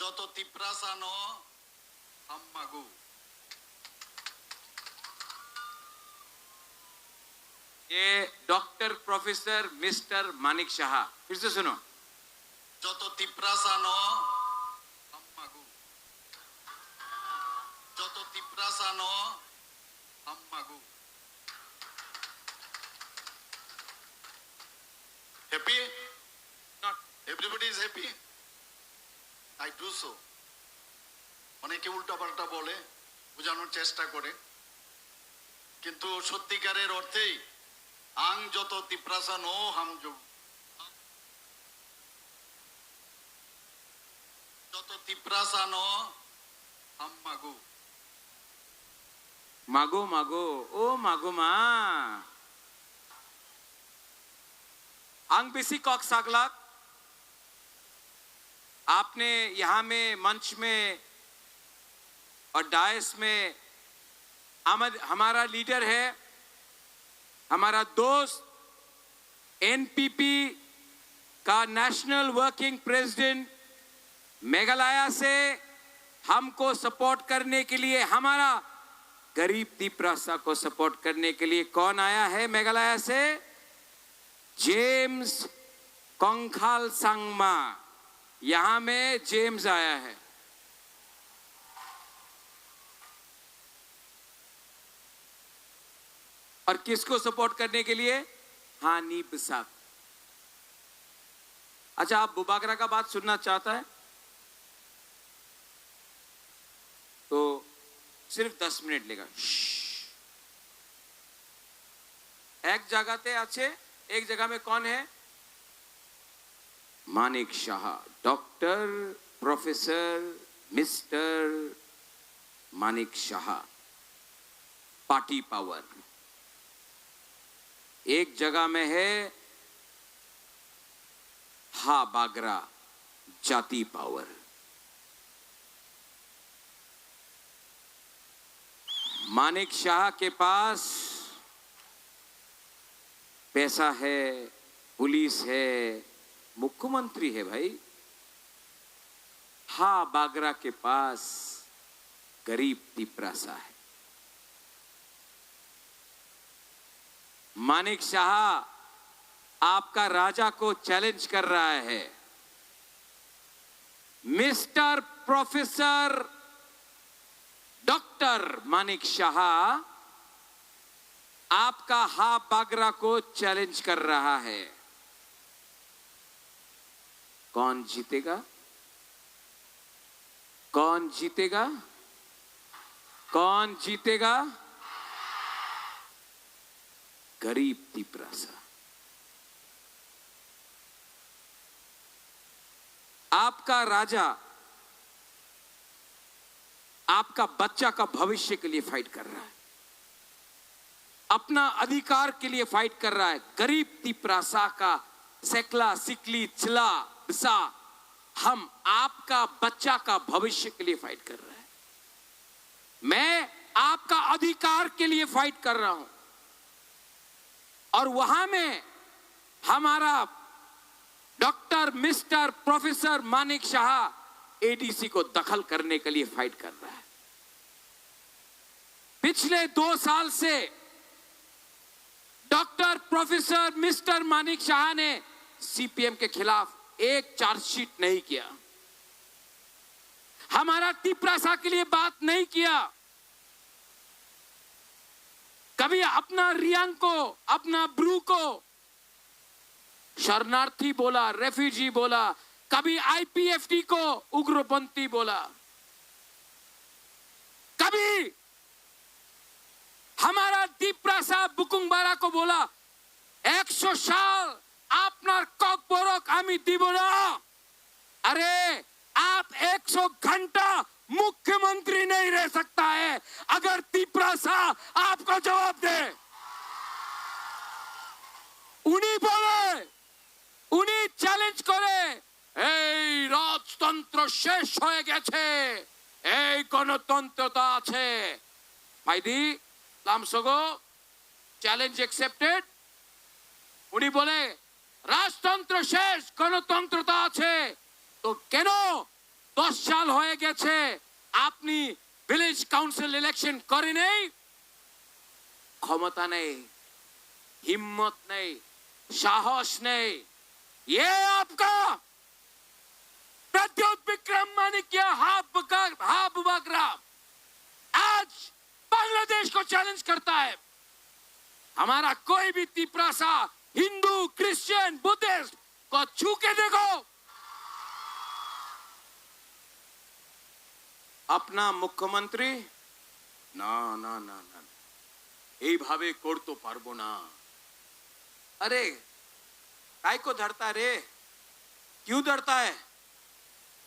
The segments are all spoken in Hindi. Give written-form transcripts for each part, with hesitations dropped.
যত তিপ্রাসানো হাম্মাগু। ये doctor professor mister Manik Shah, फिर से सुनो। যত তিপ্রাসানো হাম্মাগু, যত তিপ্রাসানো হাম্মাগু। Happy? Not Everybody is happy? I do so. অনেকে উল্টাপাল্টা বলে, বোঝানোর চেষ্টা করে, কিন্তু সত্যিকারের অর্থেই আং যত তিপ্রাসানো হামজু, যত তিপ্রাসানো হাম্মাগু। मागो मागो ओ मागो मा आंग बिसी कॉक सागलाक। आपने यहां में मंच में और डायस में हमारा लीडर है, हमारा दोस्त, एनपीपी का नेशनल वर्किंग प्रेसिडेंट, मेघालय से हमको सपोर्ट करने के लिए, हमारा गरीब तिप्रासा को सपोर्ट करने के लिए कौन आया है मेघालय से? जेम्स कोंखाल संगमा। यहां में जेम्स आया है। और किसको सपोर्ट करने के लिए? हानी बिसाक। अच्छा, आप बुबागरा का बात सुनना चाहता है तो सिर्फ 10 मिनट लेगा। एक जगह ते अच्छे, एक जगह में कौन है? Manik Shah, doctor professor mister Manik Shah, party power. एक जगह में है हा बागरा, जाति पावर। मानिक शाह के पास पैसा है, पुलिस है, मुख्यमंत्री है भाई। हा बागरा के पास गरीब तिप्रासा है। मानिक शाह आपका राजा को चैलेंज कर रहा है। Mister professor doctor Manik Shah आपका हा बागरा को चैलेंज कर रहा है। कौन जीतेगा? कौन जीतेगा? कौन जीतेगा? गरीब तिप्रासा। आपका राजा आपका बच्चा का भविष्य के लिए फाइट कर रहा है, अपना अधिकार के लिए फाइट कर रहा है। गरीब तिप्रासा का सेकला सिकली चिला बिसा, हम आपका बच्चा का भविष्य के लिए फाइट कर रहे हैं। मैं आपका अधिकार के लिए फाइट कर रहा हूं। और वहां में हमारा doctor mister professor Manik Shah ADC को दखल करने के लिए फाइट कर रहा है। पिछले 2 साल से doctor professor mister Manik Shah ने सीपीएम के खिलाफ एक चार्जशीट नहीं किया, हमारा तिप्रासा के लिए बात नहीं किया। कभी अपना रियांग को, अपना ब्रू को शरणार्थी बोला, रेफ्यूजी बोला, कभी आईपीएफटी को उग्रपंथी बोला, कभी हमारा तिप्रासा बुकुंगबारा को बोला 100 साल आपनार কক বরক আমি দিব না। अरे आप 100 घंटा मुख्यमंत्री नहीं रह सकता है अगर तिप्रासा आपको जवाब दे। उन्हीं बोले, उन्हीं চ্যালেঞ্জ করে এই রাজতন্ত্র শেষ হয়ে গেছে, এই গণতন্ত্রতা আছে। ভাইদি লামসগো চ্যালেঞ্জ অ্যাকসেপ্টেড। উনি বলে রাজতন্ত্র শেষ, গণতন্ত্রতা আছে। তো কেন 10 সাল হয়ে গেছে আপনি ভিলেজ কাউন্সিল ইলেকশন করে নেই, ক্ষমতা নেই, हिम्मत नहीं, साहस नहीं। ये आपका प्रद्योत विक्रम माणिक्य हाबुबागरा आज बांग्लादेश को चैलेंज करता है। हमारा कोई भी तिपरासा हिंदू, क्रिश्चियन, बुद्धिस्ट को छू के देखो। अपना मुख्यमंत्री ना ना ना ना এইভাবে করতে পারবো না। अरे काय को डरता रे, क्यों डरता है?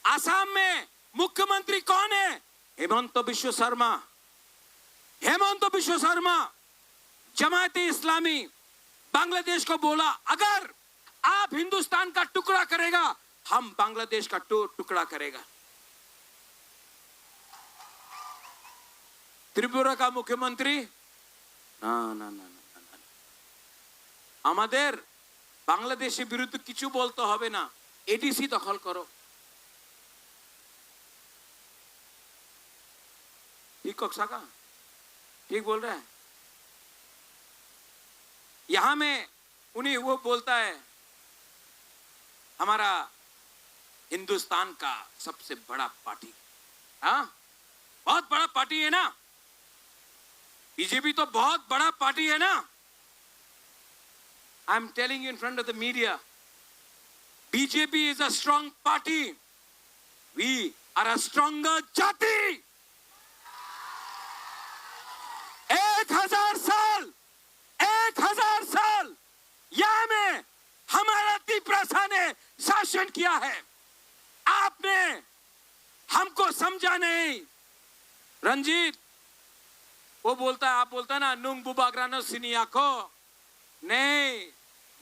आसाम में मुख्यमंत्री कौन है? हेमंत बिश्व शर्मा। हेमंत बिश्व शर्मा जमाते इस्लामी बांग्लादेश को बोला अगर आप हिंदुस्तान का टुकड़ा करेगा हम बांग्लादेश का टुकड़ा करेगा। त्रिपुरा का मुख्यमंत्री ना ना ना ना, আমাদের বাংলাদেশের বিরুদ্ধে কিছু বলতে হবে না, এডিসি দখল করো। ठीक कक्षा का ठीक बोल रहा है। यहां में उन्हें वो बोलता है हमारा हिंदुस्तान का सबसे बड़ा पार्टी, हाँ बहुत बड़ा पार्टी है ना, बीजेपी तो बहुत बड़ा पार्टी है ना। I am telling you in front of the media, BJP is a strong party, we are a stronger जाति। 1000 साल 1000 साल यहां में हमारा तिपरासा ने शासन किया है, आपने हमको समझा नहीं। रंजीत वो बोलता है, आप बोलता है ना नुंग बुबाग्रानो सिनियाको, नहीं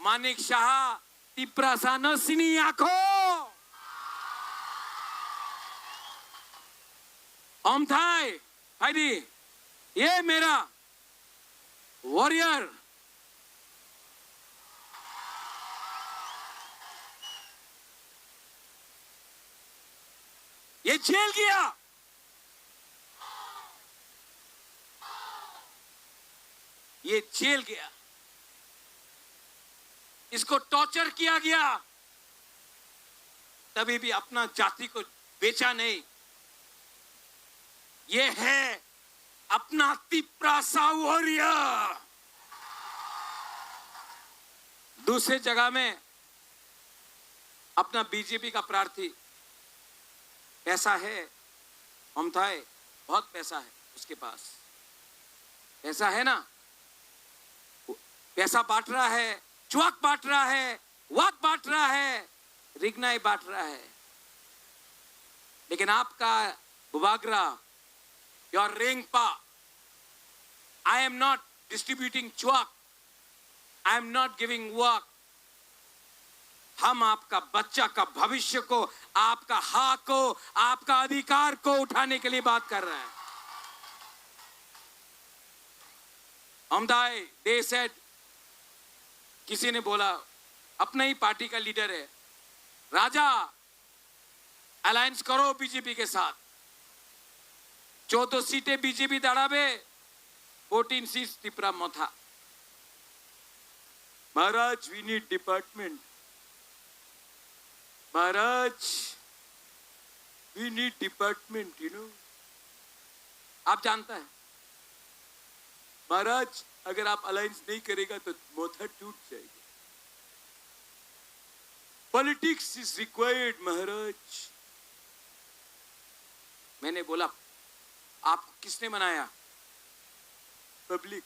मानिक शाह तिपरासानो सिनियाको। ओमथाई हाइडी ये मेरा वॉरियर, ये जेल गया, ये जेल गया, इसको टॉर्चर किया गया, तभी भी अपना जाति को बेचा नहीं। ये है अपना तिपरासा वॉरियर। दूसरे जगह में अपना बीजेपी का प्रार्थी, पैसा है ओमथाई, बहुत पैसा है उसके पास, पैसा है ना, पैसा बांट रहा है, चुआक बांट रहा है, वाक बांट रहा है, रिगनाई बांट रहा है। लेकिन आपका बुबागरा, योर रेंगपा, आई एम नॉट डिस्ट्रीब्यूटिंग चुआक, I am not giving work. हम आपका बच्चा का भविष्य को, आपका हक को, आपका अधिकार को उठाने के लिए बात कर रहे हैं। ओमथाई दे सेड, किसी ने बोला, अपना ही पार्टी का लीडर है, राजा अलायंस करो बीजेपी के साथ, 14 सीटें बीजेपी दाड़ाबे, 14 सीट्स त्रिपुरा मथा। Maharaj we need department, Maharaj we need department, you know. आप जानता है महाराज अगर आप अलायंस नहीं करेगा तो मोथा टूट जाएगा। पॉलिटिक्स इज रिक्वायर्ड महाराज। मैंने बोला आपको किसने बनाया? पब्लिक।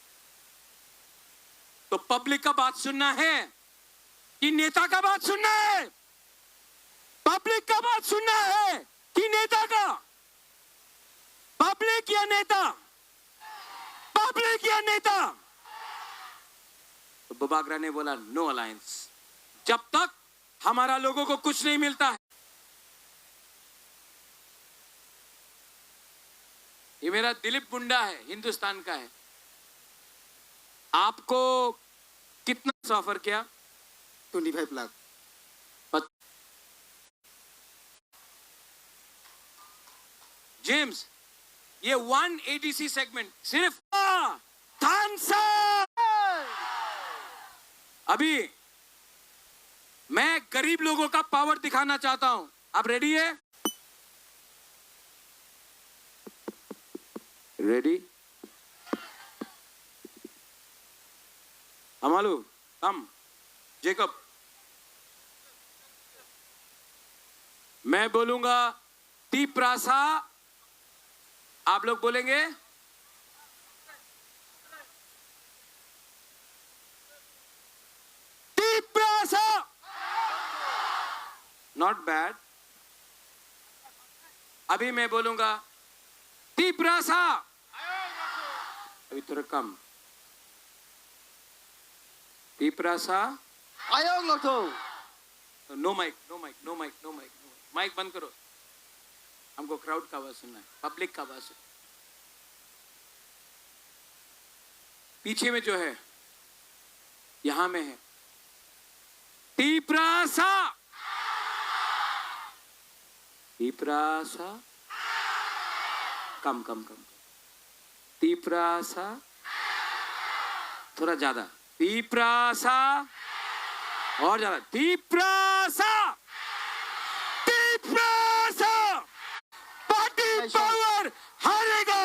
तो पब्लिक का बात सुनना है कि नेता का बात सुनना है? पब्लिक का बात सुनना है कि नेता का? पब्लिक या नेता? पब्लिक या नेता? तो बुबागरा ने बोला नो अलायंस, जब तक हमारा लोगों को कुछ नहीं मिलता है। ये मेरा दिलीप मुंडा है, हिंदुस्तान का है। आपको कितना ऑफर किया? 25 लाख। जेम्स, ये 1 ADC सेगमेंट सिर्फ थानसा। अभी मैं गरीब लोगों का पावर दिखाना चाहता हूं। आप रेडी है? रेडी? अमालू, कम। जेकब, मैं बोलूंगा तीप्रासा, आप लोग बोलेंगे तीप्रासा। Not bad. अभी मैं बोलूंगा तीप्रासा, अभी थोड़ा कम। Tiprasa. Ayong Lokto. No mic, no mic, no mic, no mic, mic बंद करो। हमको क्राउड का आवाज सुनना है, पब्लिक का आवाज सुनना है। पीछे में जो है, यहां में है तीप्रासा। तीप्रासा, कम कम कम। तीप्रासा, थोड़ा ज्यादा। तीप्रासा, और ज्यादा। तीप्रासा, तीप्रासा। पार्टी पावर हारेगा।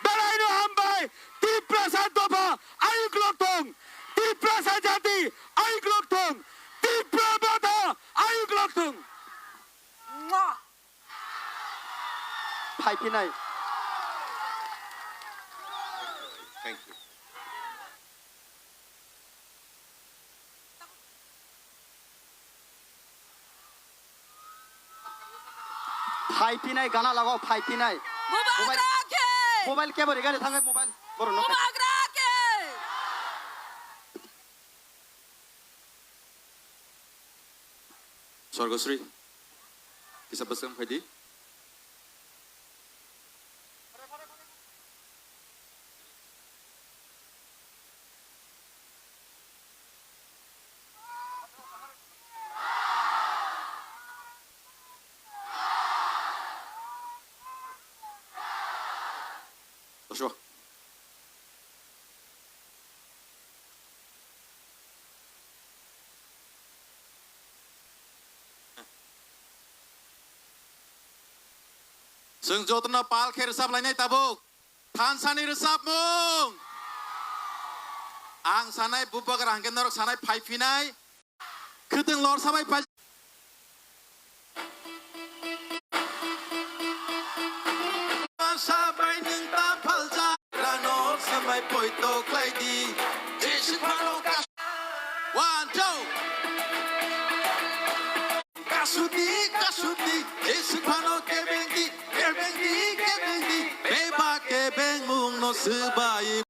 बराइनो हम भाई तीप्रासा दोफा आयुक लोकतोंग। तीप्रासा जाति आयुक लोकतोंग। तीप्राबादा आयुक लोकतोंग। Paipinay. Thank you. Paipinay gana lago paipinay. Bumagrake! Mobile ke bari gari thangay mobile. Boro no. Bumagrake! Sorgosri, bisa bersama Heidi? Joshua. Sung jotna pal khe resap lainai tabuk. Than sani resap mung. Ang sanai bubak rangken norok sanai paifinai. Keteng lor samai pal. Sabai nung ta palja. Ranor samai poito klaidi. Jesu palo kas. 1, 2. Kasuti, kasuti. Jesu palo kebendi. Kebendi, kebendi. Beba kebeng mung no sebai.